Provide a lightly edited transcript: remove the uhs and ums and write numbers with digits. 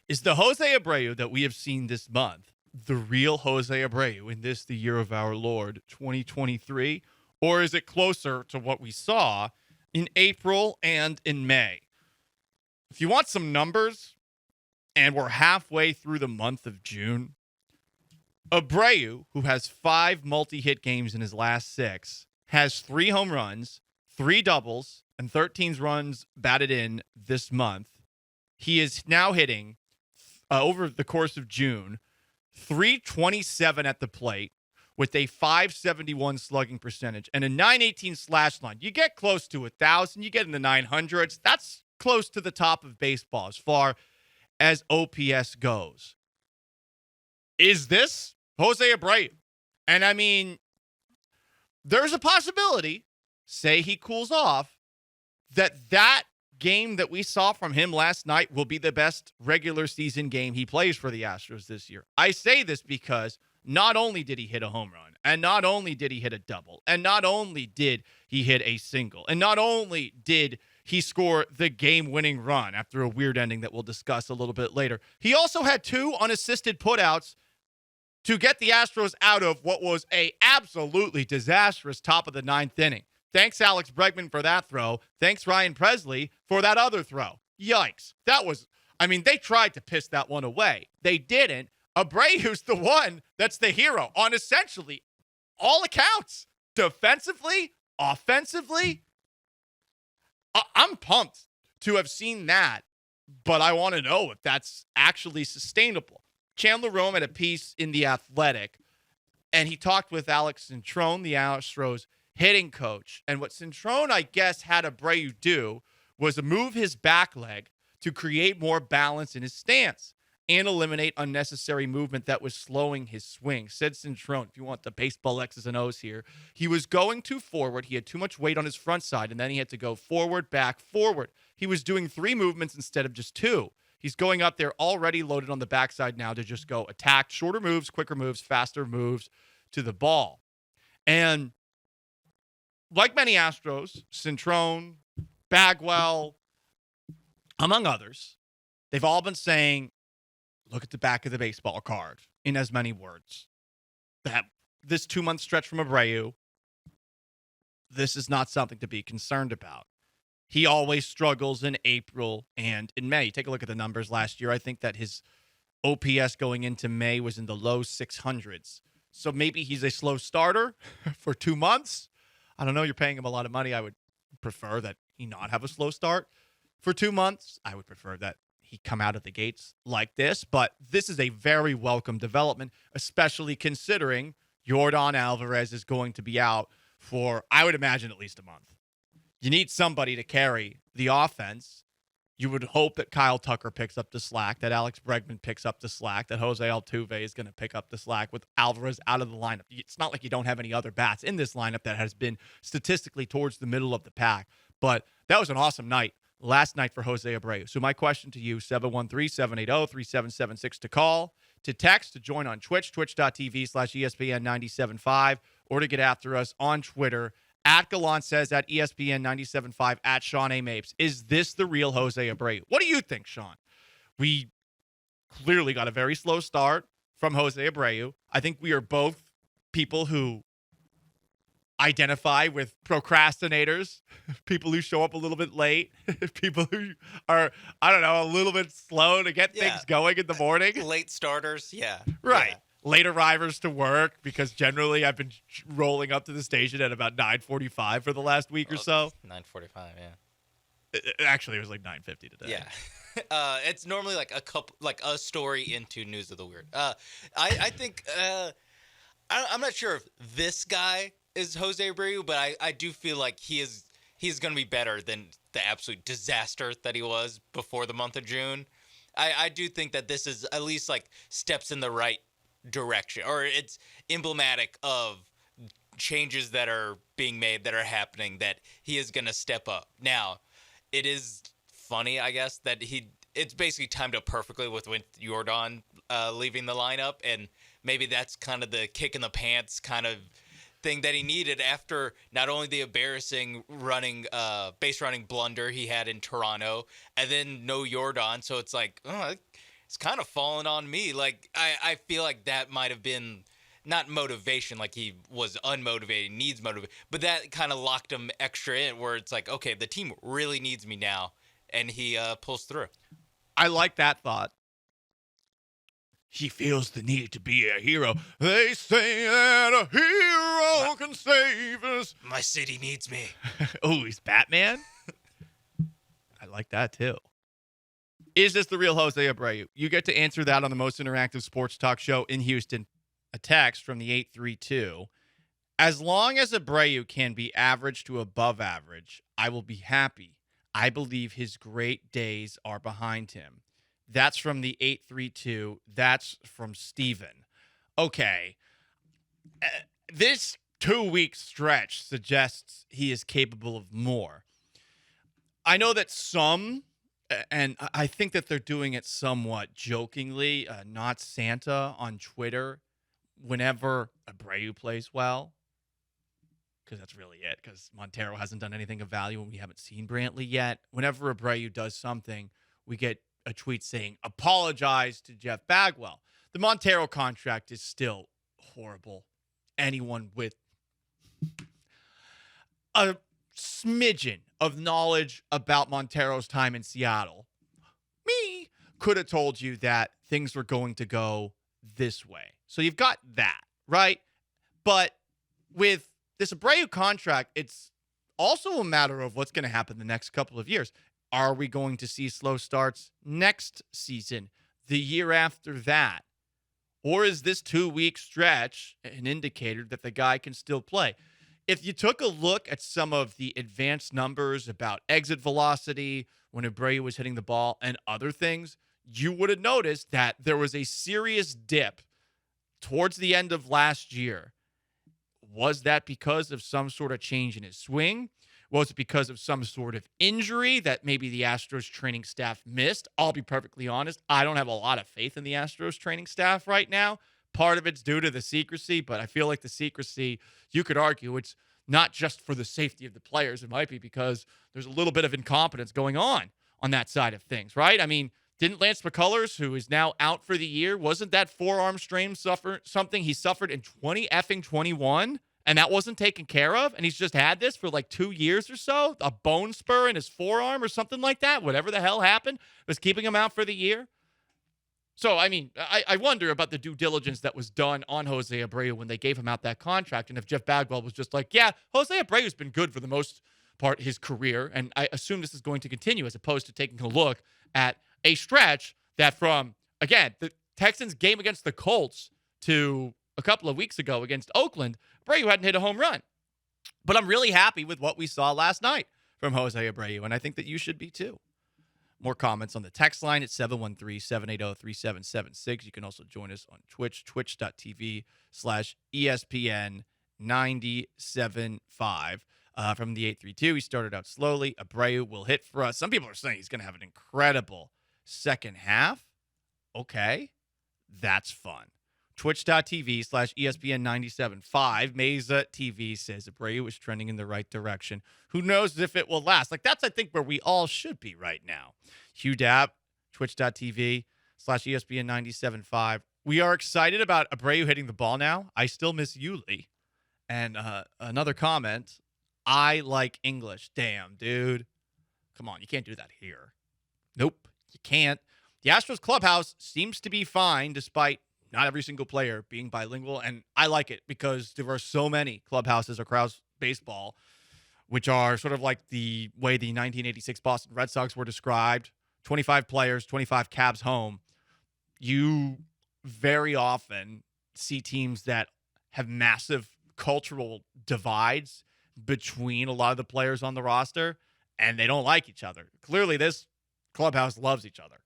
Is the Jose Abreu that we have seen this month the real Jose Abreu in this, the year of our Lord, 2023? Or is it closer to what we saw in April and in May? If you want some numbers, and we're halfway through the month of June, Abreu, who has 5 multi-hit games in his last 6, has 3 home runs, 3 doubles, and 13 runs batted in this month. He is now hitting, over the course of June, .327 at the plate with a .571 slugging percentage and a .918 slash line. You get close to 1,000. You get in the 900s. That's close to the top of baseball as far as OPS goes. Is this Jose Abreu? And I mean, there's a possibility, say he cools off, that game that we saw from him last night will be the best regular season game he plays for the Astros this year. I say this because not only did he hit a home run, and not only did he hit a double, and not only did he hit a single, and not only did he score the game-winning run after a weird ending that we'll discuss a little bit later, he also had 2 unassisted putouts to get the Astros out of what was a absolutely disastrous top of the 9th inning. Thanks, Alex Bregman, for that throw. Thanks, Ryan Presley, for that other throw. Yikes. They tried to piss that one away. They didn't. Abreu's the one that's the hero on essentially all accounts. Defensively, offensively. I'm pumped to have seen that, but I want to know if that's actually sustainable. Chandler Rome had a piece in The Athletic, and he talked with Alex Centrone, the Astros hitting coach. And what Centrone, I guess, had Abreu do was move his back leg to create more balance in his stance and eliminate unnecessary movement that was slowing his swing. Said Centrone, if you want the baseball X's and O's here, he was going too forward. He had too much weight on his front side, and then he had to go forward, back, forward. He was doing 3 movements instead of just 2. He's going up there already loaded on the backside now to just go attack, shorter moves, quicker moves, faster moves to the ball. And like many Astros, Centrone, Bagwell, among others, they've all been saying, look at the back of the baseball card, in as many words. That this 2-month stretch from Abreu, this is not something to be concerned about. He always struggles in April and in May. Take a look at the numbers last year. I think that his OPS going into May was in the low 600s. So maybe he's a slow starter for 2 months. I don't know. You're paying him a lot of money. I would prefer that he not have a slow start for 2 months. I would prefer that he come out of the gates like this. But this is a very welcome development, especially considering Yordan Alvarez is going to be out for, I would imagine, at least a month. You need somebody to carry the offense. You would hope that Kyle Tucker picks up the slack, that Alex Bregman picks up the slack, that Jose Altuve is going to pick up the slack with Alvarez out of the lineup. It's not like you don't have any other bats in this lineup that has been statistically towards the middle of the pack. But that was an awesome night last night for Jose Abreu. So my question to you, 713-780-3776 to call, to text, to join on Twitch, twitch.tv/ESPN975, or to get after us on Twitter, at Gallant Says, at ESPN975, at Sean A. Mapes. Is this the real Jose Abreu? What do you think, Sean? We clearly got a very slow start from Jose Abreu. I think we are both people who identify with procrastinators, people who show up a little bit late, people who are, I don't know, a little bit slow to get things going in the morning. Late starters, yeah. Right. Yeah. Late arrivers to work, because generally I've been rolling up to the station at about 9:45 for the last week or so. 9:45, yeah. Actually, it was like 9:50 today. Yeah. It's normally like a story into News of the Weird. I think I'm not sure if this guy is Jose Abreu, but I do feel like he's going to be better than the absolute disaster that he was before the month of June. I do think that this is at least like steps in the right direction, or it's emblematic of changes that are being made, that are happening, that he is going to step up. Now, it is funny, I guess, that it's basically timed up perfectly with Yordan leaving the lineup, and maybe that's kind of the kick in the pants kind of thing that he needed after not only the embarrassing base running blunder he had in Toronto, and then no Yordan, so it's like, it's kind of fallen on me. Like I feel like that might have been not motivation, like he was unmotivated, needs motivation, but that kind of locked him extra in where it's like, okay, the team really needs me now, and he pulls through. I like that thought. He feels the need to be a hero. They say that a hero can save us. My city needs me. Oh, he's Batman? I like that too. Is this the real Jose Abreu? You get to answer that on the most interactive sports talk show in Houston. A text from the 832. As long as Abreu can be average to above average, I will be happy. I believe his great days are behind him. That's from the 832. That's from Steven. Okay. This 2-week stretch suggests he is capable of more. I know that some, and I think that they're doing it somewhat jokingly, not Santa on Twitter, whenever Abreu plays well, because that's really it, because Montero hasn't done anything of value and we haven't seen Brantley yet. Whenever Abreu does something, we get a tweet saying, apologize to Jeff Bagwell. The Montero contract is still horrible. Anyone with a smidgen of knowledge about Montero's time in Seattle, me, could have told you that things were going to go this way. So you've got that, right? But with this Abreu contract, it's also a matter of what's going to happen the next couple of years. Are we going to see slow starts next season, the year after that? Or is this 2-week stretch an indicator that the guy can still play? If you took a look at some of the advanced numbers about exit velocity when Abreu was hitting the ball and other things, you would have noticed that there was a serious dip towards the end of last year. Was that because of some sort of change in his swing? Was it because of some sort of injury that maybe the Astros training staff missed? I'll be perfectly honest. I don't have a lot of faith in the Astros training staff right now. Part of it's due to the secrecy, but I feel like the secrecy, you could argue it's not just for the safety of the players. It might be because there's a little bit of incompetence going on that side of things, right? I mean, didn't Lance McCullers, who is now out for the year, wasn't that forearm strain something he suffered in 2021? And that wasn't taken care of? And he's just had this for like 2 years or so? A bone spur in his forearm or something like that? Whatever the hell happened was keeping him out for the year? So, I mean, I wonder about the due diligence that was done on Jose Abreu when they gave him out that contract. And if Jeff Bagwell was just like, yeah, Jose Abreu's been good for the most part his career, and I assume this is going to continue, as opposed to taking a look at a stretch that from, again, the Texans game against the Colts to a couple of weeks ago against Oakland, Abreu hadn't hit a home run. But I'm really happy with what we saw last night from Jose Abreu, and I think that you should be too. More comments on the text line at 713-780-3776. You can also join us on Twitch, twitch.tv/ESPN975. From the 832, he started out slowly. Abreu will hit for us. Some people are saying he's going to have an incredible second half. Okay, that's fun. Twitch.tv/ESPN975. Mesa TV says Abreu is trending in the right direction. Who knows if it will last? Like, that's, I think, where we all should be right now. Hugh Dapp, Twitch.tv/ESPN975. We are excited about Abreu hitting the ball now. I still miss Yuli. And another comment, I like English. Damn, dude. Come on, you can't do that here. Nope, you can't. The Astros clubhouse seems to be fine despite not every single player being bilingual, and I like it because there are so many clubhouses across baseball, which are sort of like the way the 1986 Boston Red Sox were described, 25 players, 25 cabs home. You very often see teams that have massive cultural divides between a lot of the players on the roster, and they don't like each other. Clearly, this clubhouse loves each other.